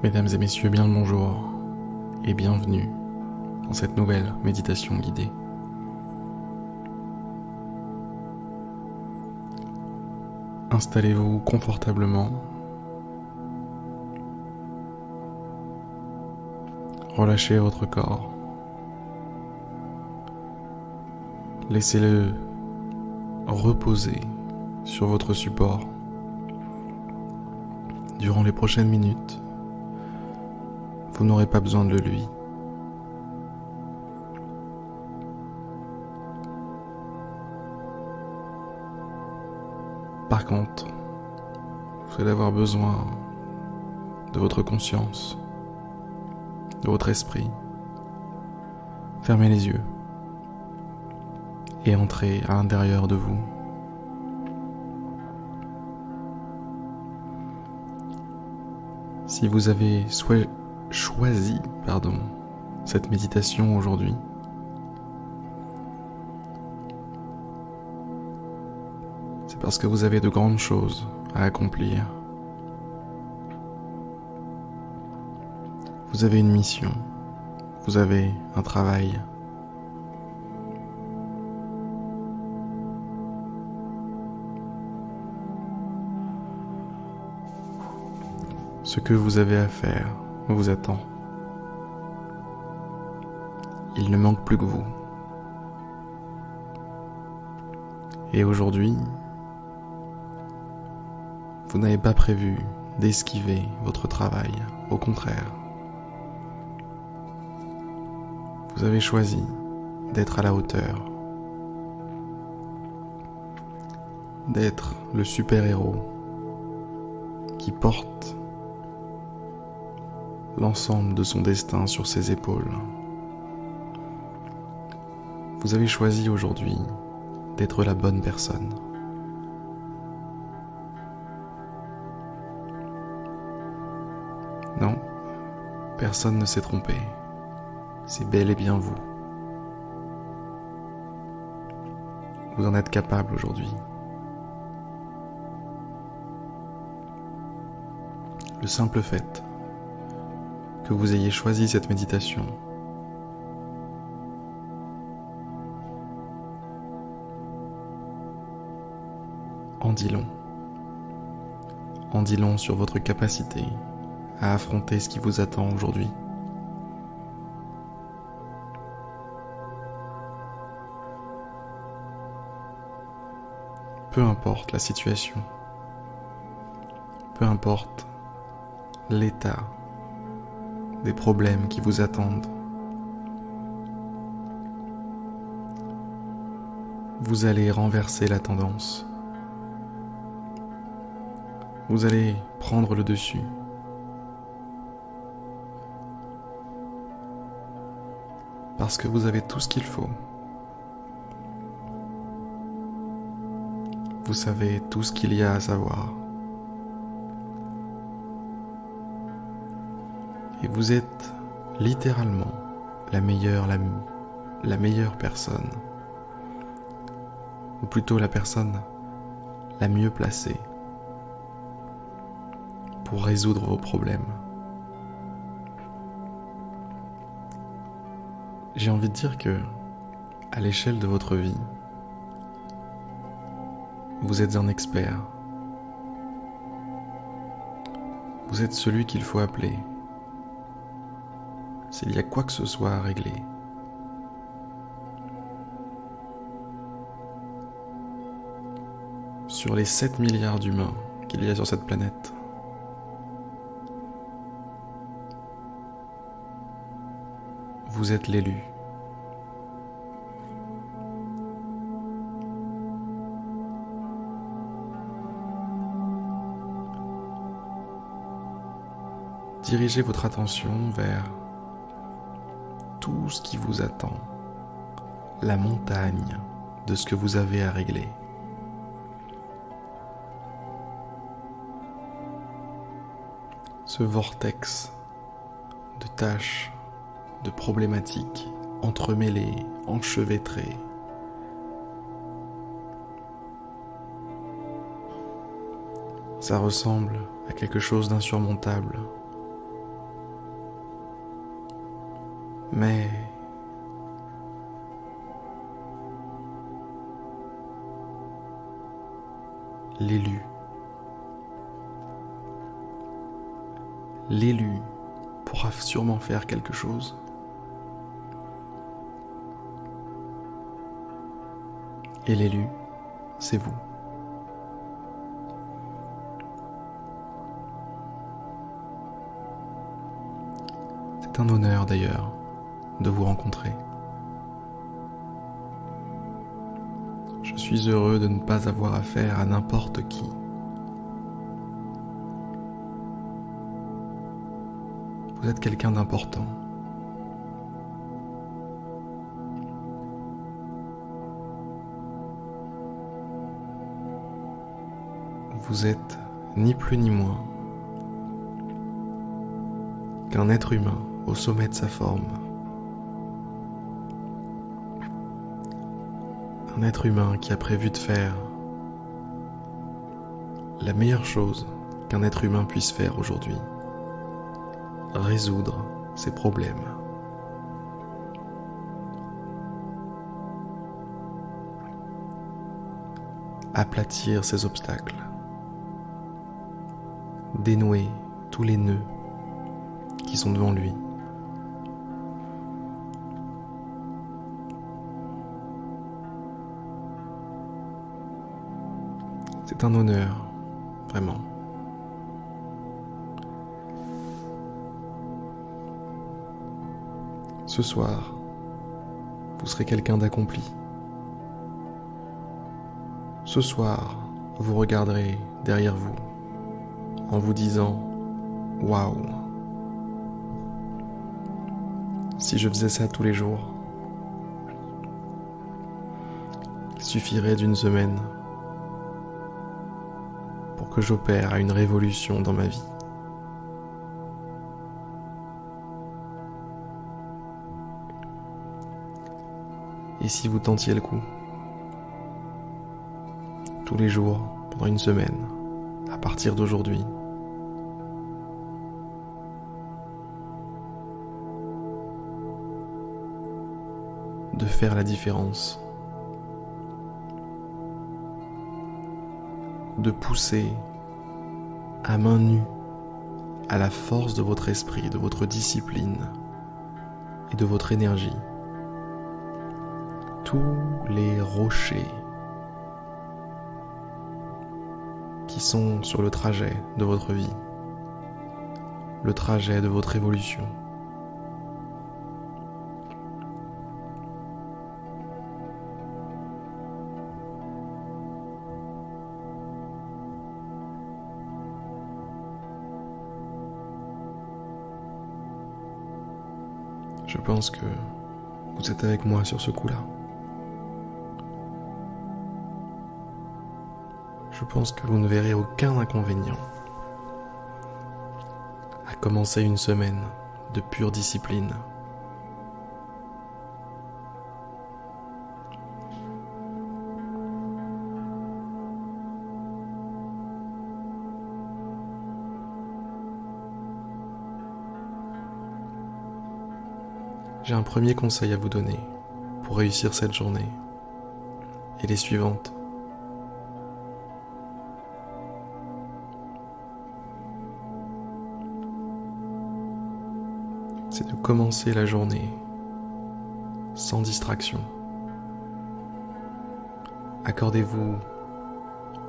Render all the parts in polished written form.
Mesdames et messieurs, bien le bonjour et bienvenue dans cette nouvelle méditation guidée. Installez-vous confortablement, relâchez votre corps, laissez-le reposer sur votre support. Durant les prochaines minutes, vous n'aurez pas besoin de lui. Par contre, vous allez avoir besoin de votre conscience, de votre esprit. Fermez les yeux et entrez à l'intérieur de vous. Si vous avez choisi cette méditation aujourd'hui, c'est parce que vous avez de grandes choses à accomplir. Vous avez une mission, vous avez un travail. Ce que vous avez à faire vous attend. Il ne manque plus que vous. Et aujourd'hui, vous n'avez pas prévu d'esquiver votre travail, au contraire. Vous avez choisi d'être à la hauteur, d'être le super-héros qui porte l'ensemble de son destin sur ses épaules. Vous avez choisi aujourd'hui d'être la bonne personne. Non, personne ne s'est trompé. C'est bel et bien vous. Vous en êtes capable aujourd'hui. Le simple fait que vous ayez choisi cette méditation en dit long. En dit long sur votre capacité à affronter ce qui vous attend aujourd'hui. Peu importe la situation, peu importe l'état des problèmes qui vous attendent, vous allez renverser la tendance. Vous allez prendre le dessus. Parce que vous avez tout ce qu'il faut. Vous savez tout ce qu'il y a à savoir. Et vous êtes littéralement la meilleure personne, ou plutôt la personne la mieux placée pour résoudre vos problèmes. J'ai envie de dire que, à l'échelle de votre vie, vous êtes un expert. Vous êtes celui qu'il faut appeler s'il y a quoi que ce soit à régler. Sur les 7 milliards d'humains qu'il y a sur cette planète, vous êtes l'élu. Dirigez votre attention vers tout ce qui vous attend, la montagne de ce que vous avez à régler. Ce vortex de tâches, de problématiques entremêlées, enchevêtrées. Ça ressemble à quelque chose d'insurmontable. l'élu. L'élu pourra sûrement faire quelque chose. Et l'élu, c'est vous. C'est un honneur d'ailleurs de vous rencontrer. Je suis heureux de ne pas avoir affaire à n'importe qui. Vous êtes quelqu'un d'important. Vous êtes ni plus ni moins qu'un être humain au sommet de sa forme. Un être humain qui a prévu de faire la meilleure chose qu'un être humain puisse faire aujourd'hui. Résoudre ses problèmes. Aplatir ses obstacles. Dénouer tous les nœuds qui sont devant lui. C'est un honneur, vraiment. Ce soir, vous serez quelqu'un d'accompli. Ce soir, vous regarderez derrière vous en vous disant « Waouh ! Si je faisais ça tous les jours, il suffirait d'une semaine pour que j'opère à une révolution dans ma vie. » Et si vous tentiez le coup, tous les jours, pendant une semaine, à partir d'aujourd'hui, de faire la différence, de pousser à main nue à la force de votre esprit, de votre discipline et de votre énergie, tous les rochers qui sont sur le trajet de votre vie, le trajet de votre évolution. Je pense que vous êtes avec moi sur ce coup-là. Je pense que vous ne verrez aucun inconvénient à commencer une semaine de pure discipline. J'ai un premier conseil à vous donner pour réussir cette journée et les suivantes. C'est de commencer la journée sans distraction. Accordez-vous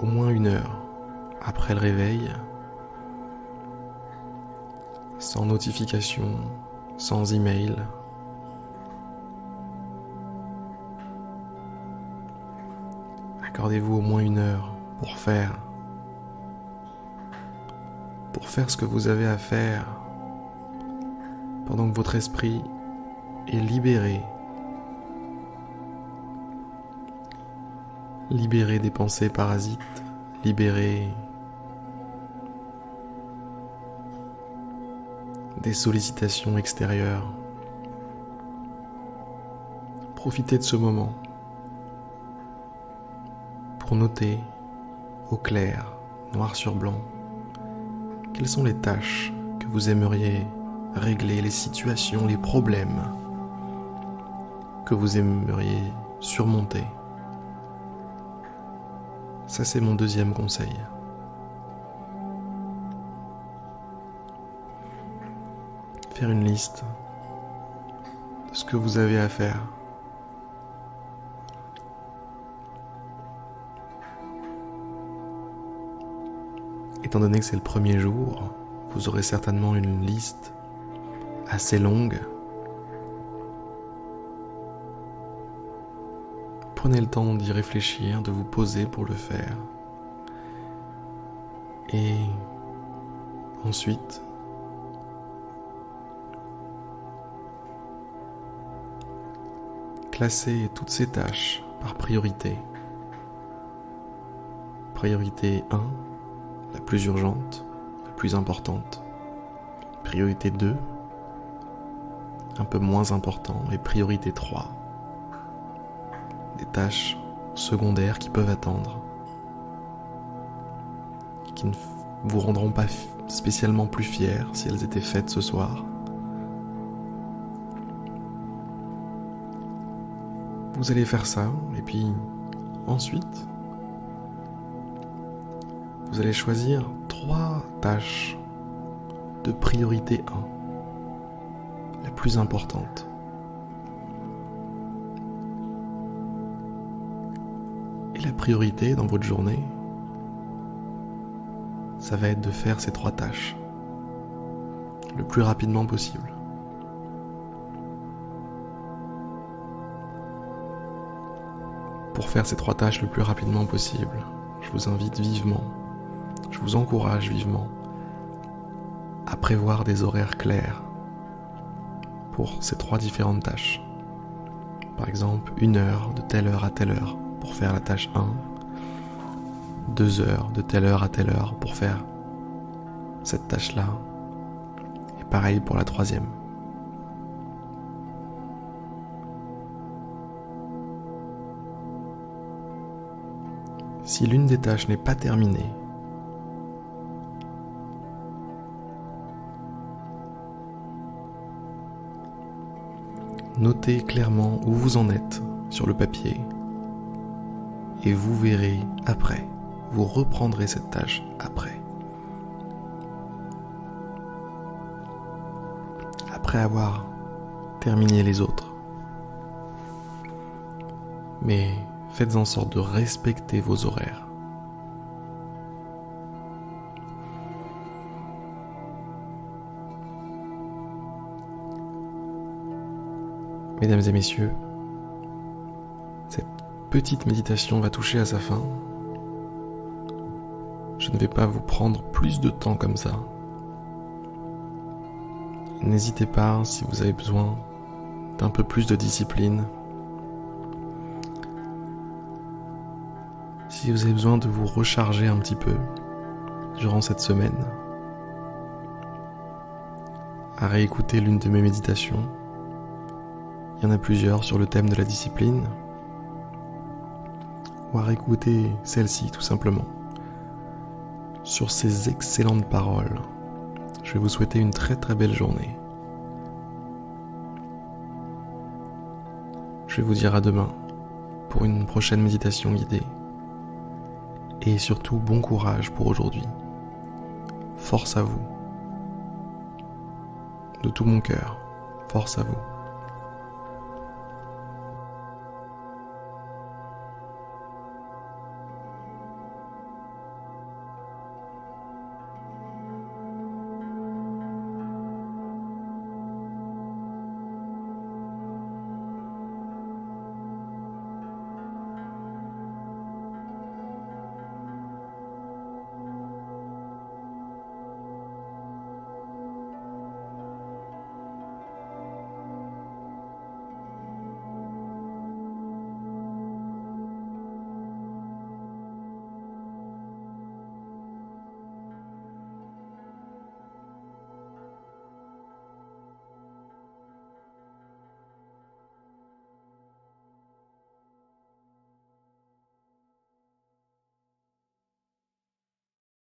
au moins 1 heure après le réveil, sans notification, sans email. Accordez-vous au moins 1 heure pour faire ce que vous avez à faire pendant que votre esprit est libéré. Libéré des pensées parasites, libéré des sollicitations extérieures. Profitez de ce moment pour noter au clair, noir sur blanc, quelles sont les tâches que vous aimeriez régler, les situations, les problèmes que vous aimeriez surmonter. Ça, c'est mon deuxième conseil. Faire une liste de ce que vous avez à faire. Étant donné que c'est le premier jour, vous aurez certainement une liste assez longue. Prenez le temps d'y réfléchir, de vous poser pour le faire. Et ensuite, classez toutes ces tâches par priorité. Priorité 1, la plus urgente, la plus importante. Priorité 2, un peu moins important. Et priorité 3, des tâches secondaires qui peuvent attendre, qui ne vous rendront pas spécialement plus fiers si elles étaient faites ce soir. Vous allez faire ça, et puis ensuite, vous allez choisir 3 tâches de priorité 1, la plus importante. Et la priorité dans votre journée, ça va être de faire ces 3 tâches le plus rapidement possible. Pour faire ces 3 tâches le plus rapidement possible, je vous invite vivement, je vous encourage vivement à prévoir des horaires clairs pour ces 3 différentes tâches. Par exemple, 1 heure de telle heure à telle heure pour faire la tâche 1, 2 heures de telle heure à telle heure pour faire cette tâche-là, et pareil pour la 3e. Si l'une des tâches n'est pas terminée, notez clairement où vous en êtes sur le papier et vous verrez après, vous reprendrez cette tâche après. Après avoir terminé les autres. Mais faites en sorte de respecter vos horaires. Mesdames et messieurs, cette petite méditation va toucher à sa fin. Je ne vais pas vous prendre plus de temps comme ça. N'hésitez pas, si vous avez besoin d'un peu plus de discipline, si vous avez besoin de vous recharger un petit peu durant cette semaine, à réécouter l'une de mes méditations. Il y en a plusieurs sur le thème de la discipline, ou à réécouter celle-ci tout simplement. Sur ces excellentes paroles, je vais vous souhaiter une très très belle journée. Je vais vous dire à demain pour une prochaine méditation guidée. Et surtout, bon courage pour aujourd'hui. Force à vous. De tout mon cœur, force à vous.